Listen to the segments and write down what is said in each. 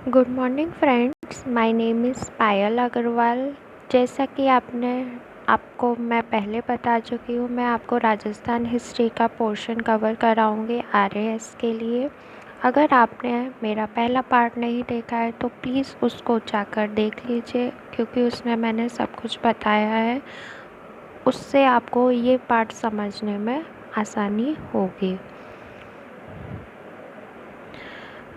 Good morning friends, my name is Payal Agarwal. जैसा कि आपको मैं पहले बता चुकी हूँ, मैं आपको राजस्थान हिस्ट्री का पोर्शन कवर कराऊँगी आरएएस के लिए। अगर आपने मेरा पहला पार्ट नहीं देखा है तो प्लीज़ उसको जाकर देख लीजिए, क्योंकि उसमें मैंने सब कुछ बताया है। उससे आपको ये पार्ट समझने में आसानी होगी।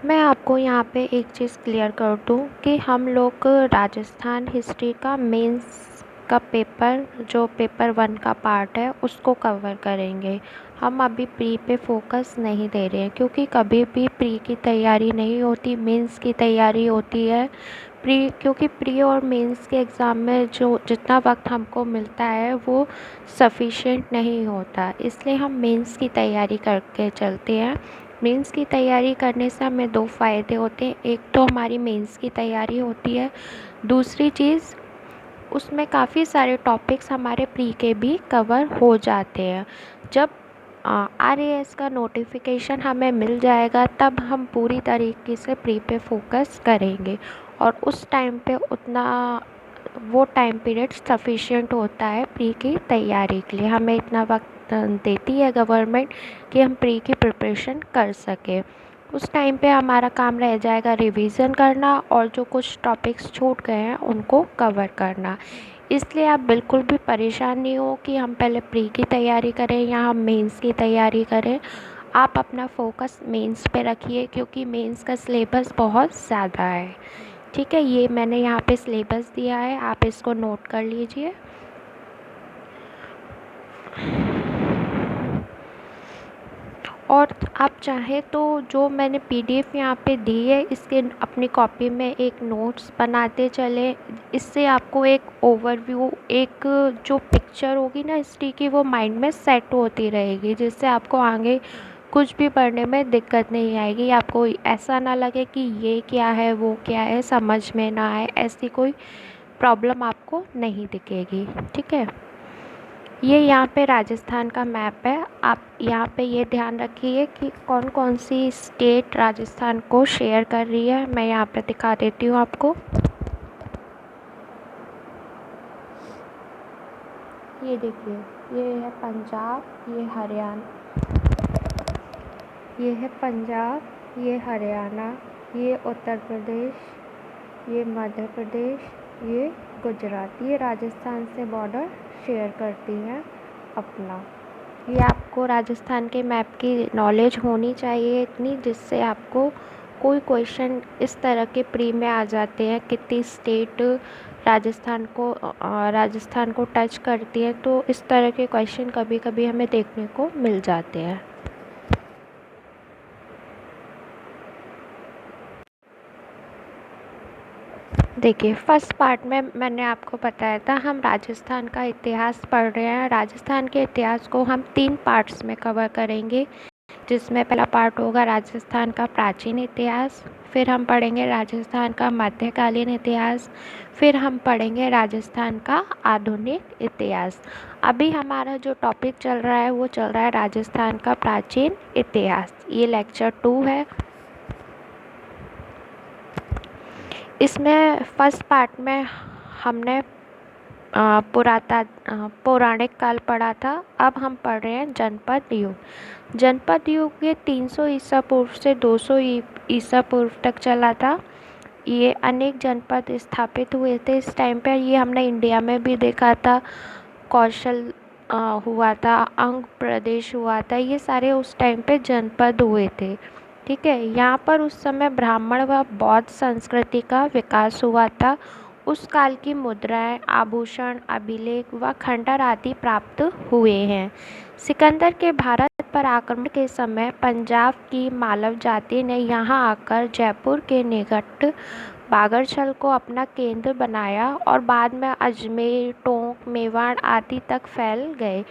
मैं आपको यहाँ पे एक चीज़ क्लियर कर दूँ कि हम लोग राजस्थान हिस्ट्री का मेंस का पेपर, जो पेपर 1 का पार्ट है, उसको कवर करेंगे। हम अभी प्री पे फोकस नहीं दे रहे हैं, क्योंकि कभी भी प्री की तैयारी नहीं होती, मेंस की तैयारी होती है। क्योंकि प्री और मेंस के एग्ज़ाम में जो जितना वक्त हमको मिलता है वो सफिशेंट नहीं होता, इसलिए हम मेंस की तैयारी करके चलते हैं। मेंस की तैयारी करने से हमें 2 फ़ायदे होते हैं। एक तो हमारी मेंस की तैयारी होती है, दूसरी चीज़ उसमें काफ़ी सारे टॉपिक्स हमारे प्री के भी कवर हो जाते हैं। जब आरएएस का नोटिफिकेशन हमें मिल जाएगा तब हम पूरी तरीके से प्री पे फोकस करेंगे, और उस टाइम पे उतना वो टाइम पीरियड सफिशिएंट होता है प्री की तैयारी के लिए। हमें इतना वक्त देती है गवर्नमेंट कि हम प्री की प्रिपरेशन कर सकें। उस टाइम पे हमारा काम रह जाएगा रिवीजन करना और जो कुछ टॉपिक्स छूट गए हैं उनको कवर करना। इसलिए आप बिल्कुल भी परेशान नहीं हो कि हम पहले प्री की तैयारी करें या हम मेंस की तैयारी करें। आप अपना फोकस मेंस पे रखिए, क्योंकि मेंस का सिलेबस बहुत ज़्यादा है। ठीक है, ये मैंने यहाँ पे सिलेबस दिया है, आप इसको नोट कर लीजिए। और आप चाहें तो जो मैंने पीडीएफ यहाँ पे दी है, इसके अपनी कॉपी में एक नोट्स बनाते चलें। इससे आपको एक ओवरव्यू, एक जो पिक्चर होगी ना हिस्ट्री की, वो माइंड में सेट होती रहेगी, जिससे आपको आगे कुछ भी पढ़ने में दिक्कत नहीं आएगी। आपको ऐसा ना लगे कि ये क्या है वो क्या है, समझ में ना आए, ऐसी कोई प्रॉब्लम आपको नहीं दिखेगी। ठीक है, ये यहाँ पे राजस्थान का मैप है। आप यहाँ पे ये ध्यान रखिए कि कौन कौन सी स्टेट राजस्थान को शेयर कर रही है। मैं यहाँ पे दिखा देती हूँ आपको। ये देखिए, ये है पंजाब, ये हरियाणा, ये है पंजाब, ये हरियाणा, ये उत्तर प्रदेश, ये मध्य प्रदेश, ये गुजरात। ये राजस्थान से बॉर्डर शेयर करती हैं अपना। ये आपको राजस्थान के मैप की नॉलेज होनी चाहिए इतनी, जिससे आपको कोई क्वेश्चन इस तरह के प्री में आ जाते हैं, कितनी स्टेट राजस्थान को टच करती है, तो इस तरह के क्वेश्चन कभी कभी हमें देखने को मिल जाते हैं। देखिए, फर्स्ट पार्ट में मैंने आपको बताया था हम राजस्थान का इतिहास पढ़ रहे हैं। राजस्थान के इतिहास को हम 3 पार्ट्स में कवर करेंगे, जिसमें पहला पार्ट होगा राजस्थान का प्राचीन इतिहास, फिर हम पढ़ेंगे राजस्थान का मध्यकालीन इतिहास, फिर हम पढ़ेंगे राजस्थान का आधुनिक इतिहास। अभी हमारा जो टॉपिक चल रहा है वो चल रहा है राजस्थान का प्राचीन इतिहास। ये लेक्चर 2 है। इसमें फर्स्ट पार्ट में हमने पौराणिक काल पढ़ा था। अब हम पढ़ रहे हैं जनपद युग। जनपद युग ये 300 ईसा पूर्व से 200 ईसा पूर्व तक चला था। ये अनेक जनपद स्थापित हुए थे इस टाइम पे। ये हमने इंडिया में भी देखा था, कौशल हुआ था, अंग प्रदेश हुआ था, ये सारे उस टाइम पे जनपद हुए थे। ठीक है, यहाँ पर उस समय ब्राह्मण व बौद्ध संस्कृति का विकास हुआ था। उस काल की मुद्राएं, आभूषण, अभिलेख व खंडर आदि प्राप्त हुए हैं। सिकंदर के भारत पर आक्रमण के समय पंजाब की मालव जाति ने यहाँ आकर जयपुर के निकट बागरछल को अपना केंद्र बनाया और बाद में अजमेर, टोंक, मेवाड़ आदि तक फैल गए।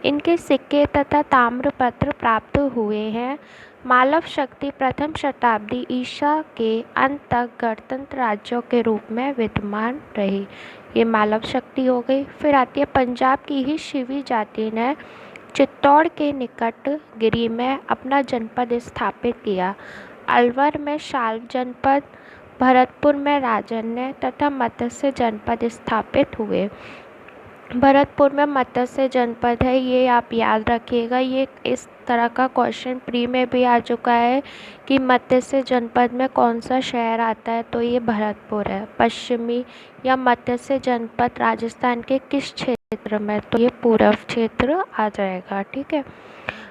इनके सिक्के तथा ताम्रपत्र प्राप्त हुए हैं। मालव शक्ति प्रथम शताब्दी ईसा के अंत तक गणतंत्र राज्यों के रूप में विद्यमान रही। ये मालव शक्ति हो गई। फिर आती है पंजाब की ही शिवी जाति ने चित्तौड़ के निकट गिरी में अपना जनपद स्थापित किया। अलवर में शाल जनपद, भरतपुर में राजन्य तथा मत्स्य जनपद स्थापित हुए। भरतपुर में मत्स्य जनपद है, ये आप याद रखिएगा। ये इस तरह का क्वेश्चन प्री में भी आ चुका है कि मत्स्य जनपद में कौन सा शहर आता है, तो ये भरतपुर है। पश्चिमी या मत्स्य जनपद राजस्थान के किस क्षेत्र में, तो ये पूर्व क्षेत्र आ जाएगा। ठीक है।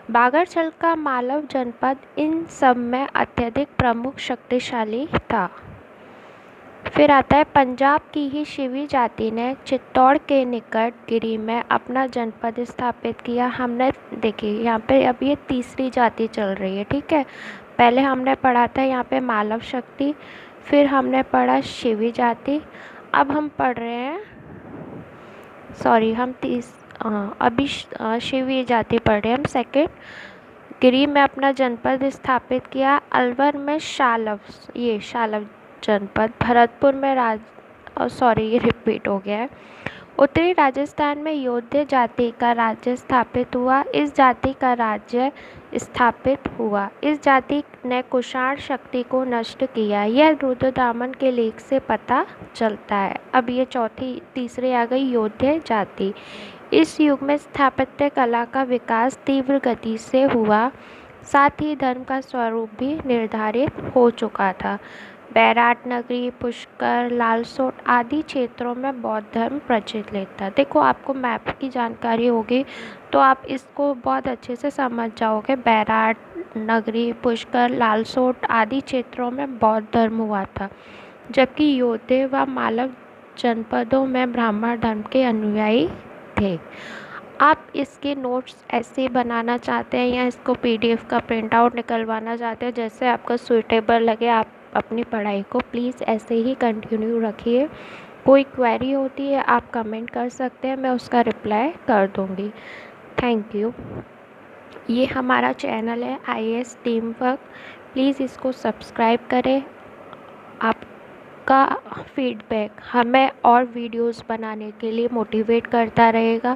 बागरछल का मालव जनपद इन सब में अत्यधिक प्रमुख शक्तिशाली था। फिर आता है पंजाब की ही शिवी जाति ने चित्तौड़ के निकट गिरी में अपना जनपद स्थापित किया। हमने देखिए यहाँ पे अब ये तीसरी जाति चल रही है। ठीक है, पहले हमने पढ़ा था यहाँ पे मालव शक्ति, फिर हमने पढ़ा शिवी जाति, अब हम पढ़ रहे हैं अभी शिवी जाति पढ़ रहे हैं हम। सेकेंड, गिरी में अपना जनपद स्थापित किया। अलवर में शालव जनपद। भरतपुर में ये रिपीट हो गया है। उत्तरी राजस्थान में योध्य जाति का राज्य स्थापित हुआ। इस जाति का राज्य स्थापित हुआ। इस जाति ने कुषाण शक्ति को नष्ट किया। यह रुद्रदामन के लेख से पता चलता है। अब ये तीसरी आ गई योध्य जाति। इस युग में स्थापत्य कला का विकास तीव्र गति से हुआ, साथ ही धर्म का स्वरूप भी निर्धारित हो चुका था। बैराट नगरी, पुष्कर, लालसोट आदि क्षेत्रों में बौद्ध धर्म प्रचलित था। देखो, आपको मैप की जानकारी होगी तो आप इसको बहुत अच्छे से समझ जाओगे। बैराट नगरी, पुष्कर, लालसोट आदि क्षेत्रों में बौद्ध धर्म हुआ था, जबकि योध्य व मालव जनपदों में ब्राह्मण धर्म के अनुयायी थे। आप इसके नोट्स ऐसे बनाना चाहते हैं या इसको पीडीएफ का प्रिंट आउट निकलवाना चाहते हैं, जैसे आपका सूटेबल लगे, आप अपनी पढ़ाई को प्लीज़ ऐसे ही कंटिन्यू रखिए। कोई क्वेरी होती है आप कमेंट कर सकते हैं, मैं उसका रिप्लाई कर दूँगी। Thank you. ये हमारा चैनल है IAS टीम वर्क, प्लीज़ इसको सब्सक्राइब करें। आपका फीडबैक हमें और वीडियोस बनाने के लिए मोटिवेट करता रहेगा।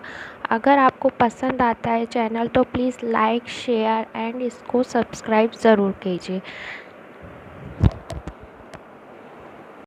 अगर आपको पसंद आता है चैनल तो प्लीज़ लाइक, शेयर एंड इसको सब्सक्राइब ज़रूर कीजिए।